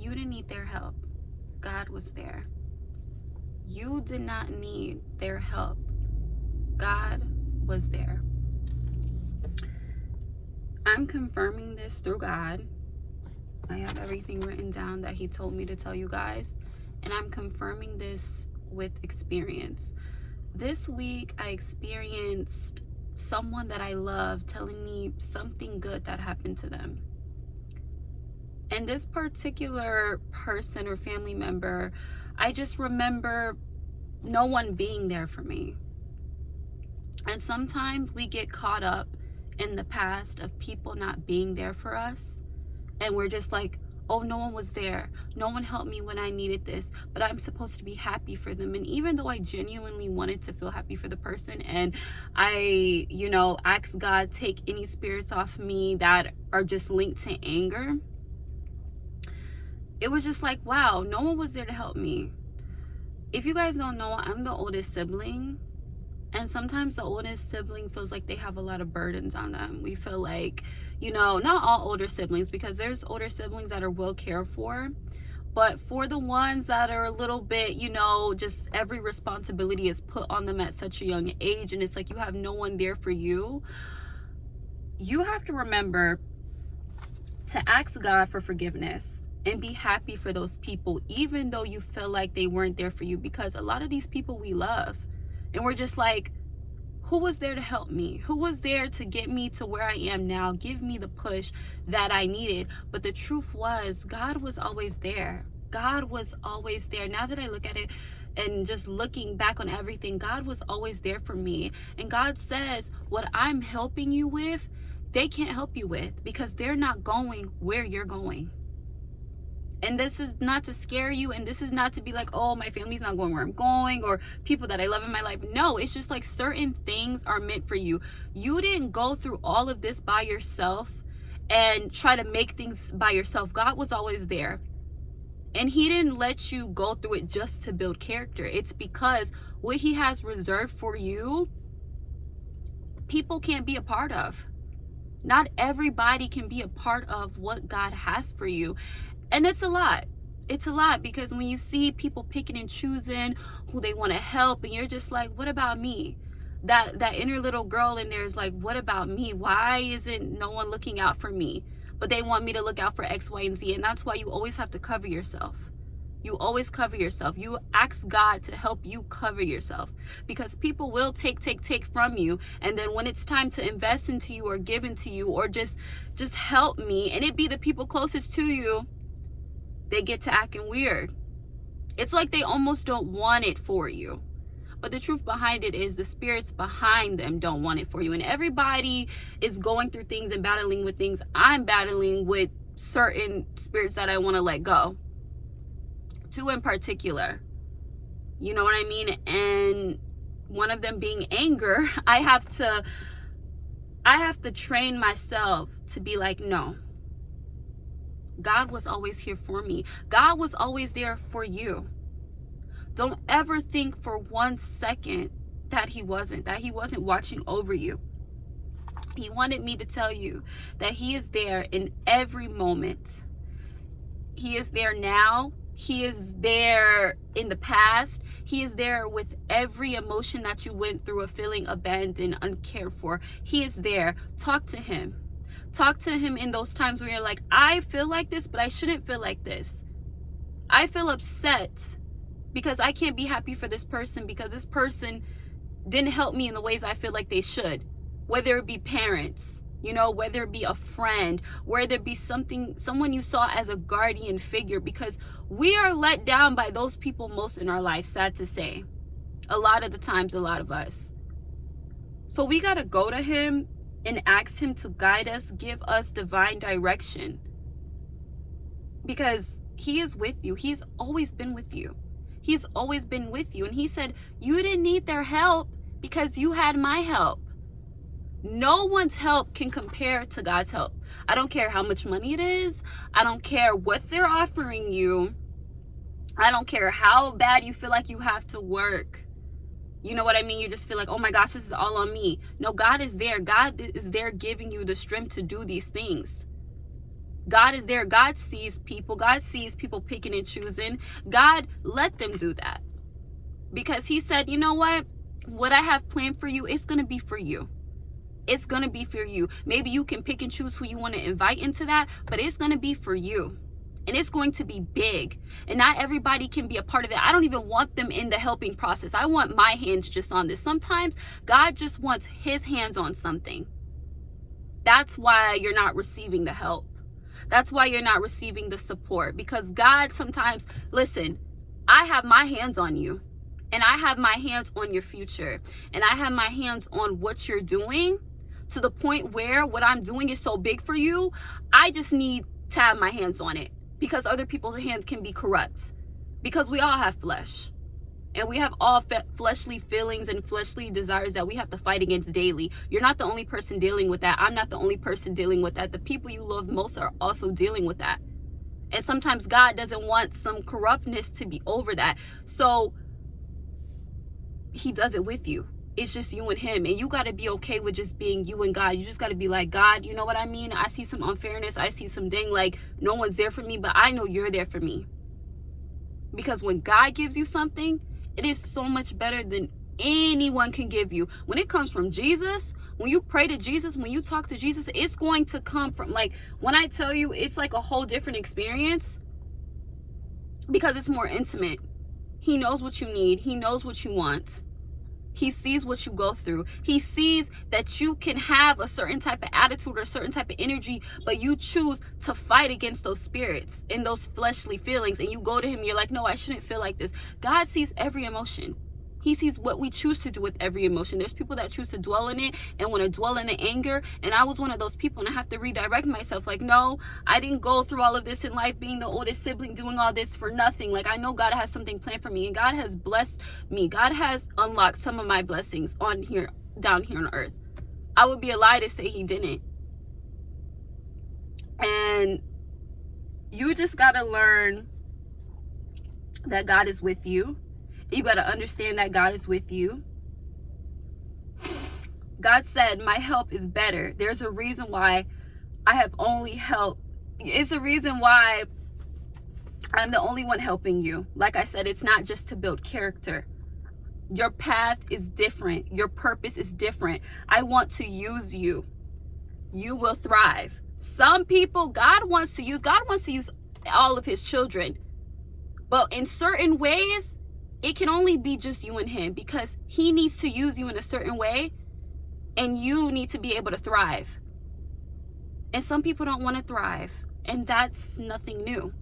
You didn't need their help. God was there. You did not need their help. God was there. I'm confirming this through God. I have everything written down that he told me to tell you guys. And I'm confirming this with experience. This week, I experienced someone that I love telling me something good that happened to them. And this particular person or family member, I just remember no one being there for me. And sometimes we get caught up in the past of people not being there for us. And we're just like, oh, no one was there. No one helped me when I needed this, but I'm supposed to be happy for them. And even though I genuinely wanted to feel happy for the person, and I, asked God, take any spirits off me that are just linked to anger, it was just like, wow, no one was there to help me. If you guys don't know, I'm the oldest sibling. And sometimes the oldest sibling feels like they have a lot of burdens on them. We feel like, not all older siblings, because there's older siblings that are well cared for. But for the ones that are a little bit, just every responsibility is put on them at such a young age. And it's like you have no one there for you. You have to remember to ask God for forgiveness and be happy for those people, even though you feel like they weren't there for you. Because a lot of these people we love. And we're just like, who was there to help me? Who was there to get me to where I am now? Give me the push that I needed. But the truth was, God was always there. God was always there. Now that I look at it and just looking back on everything, God was always there for me. And God says, what I'm helping you with, they can't help you with because they're not going where you're going. And this is not to scare you, and this is not to be like, oh, my family's not going where I'm going, or people that I love in my life. No, it's just like certain things are meant for you. You didn't go through all of this by yourself and try to make things by yourself. God was always there. And he didn't let you go through it just to build character. It's because what he has reserved for you, people can't be a part of. Not everybody can be a part of what God has for you. And it's a lot. It's a lot because when you see people picking and choosing who they want to help, and you're just like, what about me? That inner little girl in there is like, what about me? Why isn't no one looking out for me? But they want me to look out for X, Y, and Z. And that's why you always have to cover yourself. You always cover yourself. You ask God to help you cover yourself, because people will take from you. And then when it's time to invest into you or give into you or just help me, and it be the people closest to you, they get to acting weird. It's like they almost don't want it for you. But the truth behind it is the spirits behind them don't want it for you. And everybody is going through things and battling with things. I'm battling with certain spirits that I want to let go. Two in particular. You know what I mean? And one of them being anger. I have to train myself to be like, no. God was always here for me. God was always there for you. Don't ever think for 1 second that he wasn't watching over you. He wanted me to tell you that he is there in every moment. He is there now. He is there in the past. He is there with every emotion that you went through of feeling abandoned, uncared for. He is there. Talk to him. Talk to him in those times where you're like, I feel like this, but I shouldn't feel like this. I feel upset because I can't be happy for this person because this person didn't help me in the ways I feel like they should. Whether it be parents, whether it be a friend, whether it be someone you saw as a guardian figure, because we are let down by those people most in our life, sad to say. A lot of the times, a lot of us. So we got to go to him and ask him to guide us, give us divine direction. Because he is with you. He's always been with you. He's always been with you. And he said, you didn't need their help because you had my help. No one's help can compare to God's help. I don't care how much money it is. I don't care what they're offering you. I don't care how bad you feel like you have to work. You know what I mean? You just feel like, oh my gosh, this is all on me. No, God is there. God is there giving you the strength to do these things. God is there. God sees people. God sees people picking and choosing. God, let them do that. Because he said, you know what I have planned for you, it's going to be for you. It's going to be for you. Maybe you can pick and choose who you want to invite into that, but it's going to be for you. And it's going to be big. And not everybody can be a part of it. I don't even want them in the helping process. I want my hands just on this. Sometimes God just wants his hands on something. That's why you're not receiving the help. That's why you're not receiving the support. Because God sometimes, listen, I have my hands on you. And I have my hands on your future. And I have my hands on what you're doing, to the point where what I'm doing is so big for you, I just need to have my hands on it. Because other people's hands can be corrupt. Because we all have flesh. And we have all fleshly feelings and fleshly desires that we have to fight against daily. You're not the only person dealing with that. I'm not the only person dealing with that. The people you love most are also dealing with that. And sometimes God doesn't want some corruptness to be over that. So he does it with you. It's just you and him. And you got to be okay with just being you and God. You just got to be like, God, you know what I mean? I see some unfairness. I see some dang, like no one's there for me, but I know you're there for me. Because when God gives you something, it is so much better than anyone can give you. When it comes from Jesus, when you pray to Jesus, when you talk to Jesus, it's going to come from, like, when I tell you, it's like a whole different experience. Because it's more intimate. He knows what you need. He knows what you want. He sees what you go through. He sees that you can have a certain type of attitude or a certain type of energy, but you choose to fight against those spirits and those fleshly feelings. And you go to him, you're like, no, I shouldn't feel like this. God sees every emotion. He sees what we choose to do with every emotion. There's people that choose to dwell in it and want to dwell in the anger. And I was one of those people, and I have to redirect myself. Like, no, I didn't go through all of this in life, being the oldest sibling, doing all this for nothing. Like, I know God has something planned for me, and God has blessed me. God has unlocked some of my blessings down here on earth. I would be a lie to say he didn't. And you just got to learn that God is with you. You got to understand that God is with you. God said, my help is better. There's a reason why I have only helped. It's a reason why I'm the only one helping you. Like I said, it's not just to build character. Your path is different. Your purpose is different. I want to use you. You will thrive. Some people, God wants to use all of his children. But in certain ways, it can only be just you and him, because he needs to use you in a certain way, and you need to be able to thrive. And some people don't want to thrive, and that's nothing new.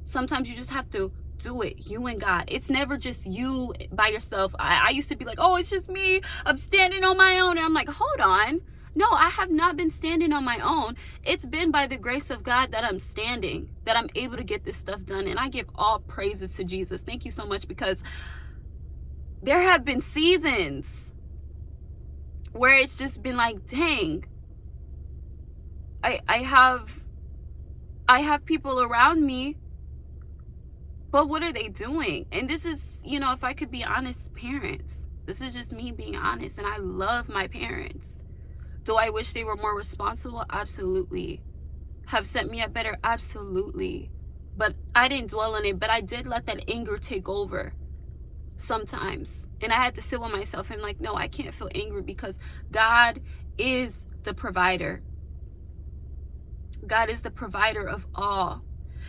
Sometimes you just have to do it, you and God. It's never just you by yourself. I used to be like, oh, it's just me. I'm standing on my own. And I'm like, hold on. No, I have not been standing on my own. It's been by the grace of God that I'm standing, that I'm able to get this stuff done. And I give all praises to Jesus. Thank you so much, because there have been seasons where it's just been like, dang, I have people around me, but what are they doing? And this is, if I could be honest, parents. This is just me being honest, and I love my parents. Do I wish they were more responsible? Absolutely. Have set me up better? Absolutely. But I didn't dwell on it, but I did let that anger take over sometimes. And I had to sit with myself and like, no, I can't feel angry, because God is the provider. God is the provider of all.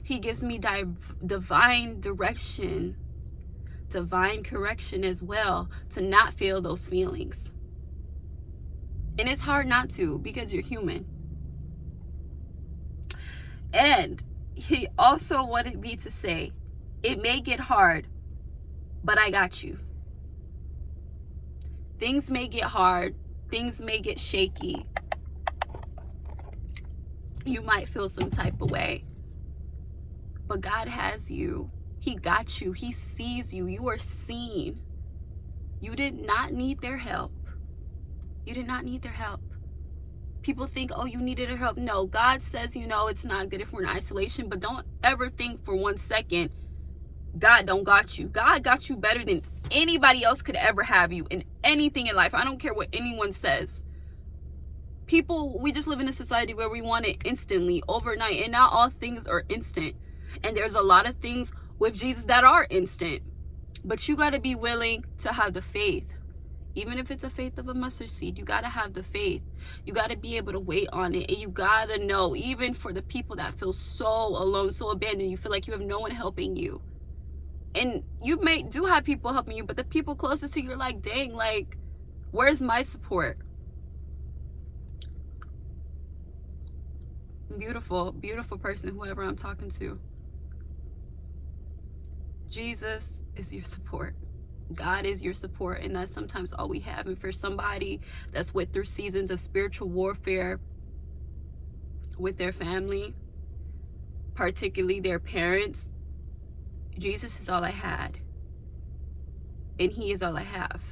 He gives me divine direction, divine correction as well, to not feel those feelings. And it's hard not to, because you're human. And he also wanted me to say, it may get hard, but I got you. Things may get hard. Things may get shaky. You might feel some type of way. But God has you. He got you. He sees you. You are seen. You did not need their help. You did not need their help. People think, oh, you needed their help. No, God says, it's not good if we're in isolation, but don't ever think for 1 second, God don't got you. God got you better than anybody else could ever have you in anything in life. I don't care what anyone says. People, we just live in a society where we want it instantly, overnight, and not all things are instant. And there's a lot of things with Jesus that are instant, but you got to be willing to have the faith. Even if it's a faith of a mustard seed, you got to have the faith. You got to be able to wait on it. And you got to know, even for the people that feel so alone, so abandoned, you feel like you have no one helping you. And you do have people helping you, but the people closest to you are like, dang, like, where's my support? Beautiful, beautiful person, whoever I'm talking to. Jesus is your support. God is your support, and that's sometimes all we have. And for somebody that's went through seasons of spiritual warfare with their family, particularly their parents, Jesus is all I had, and he is all I have,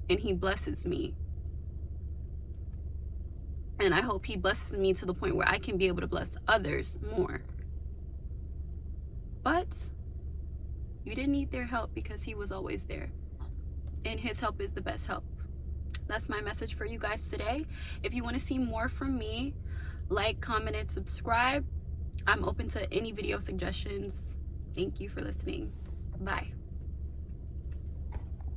and he blesses me. And I hope he blesses me to the point where I can be able to bless others more. But you didn't need their help because he was always there. And his help is the best help. That's my message for you guys today. If you want to see more from me, like, comment, and subscribe. I'm open to any video suggestions. Thank you for listening. Bye.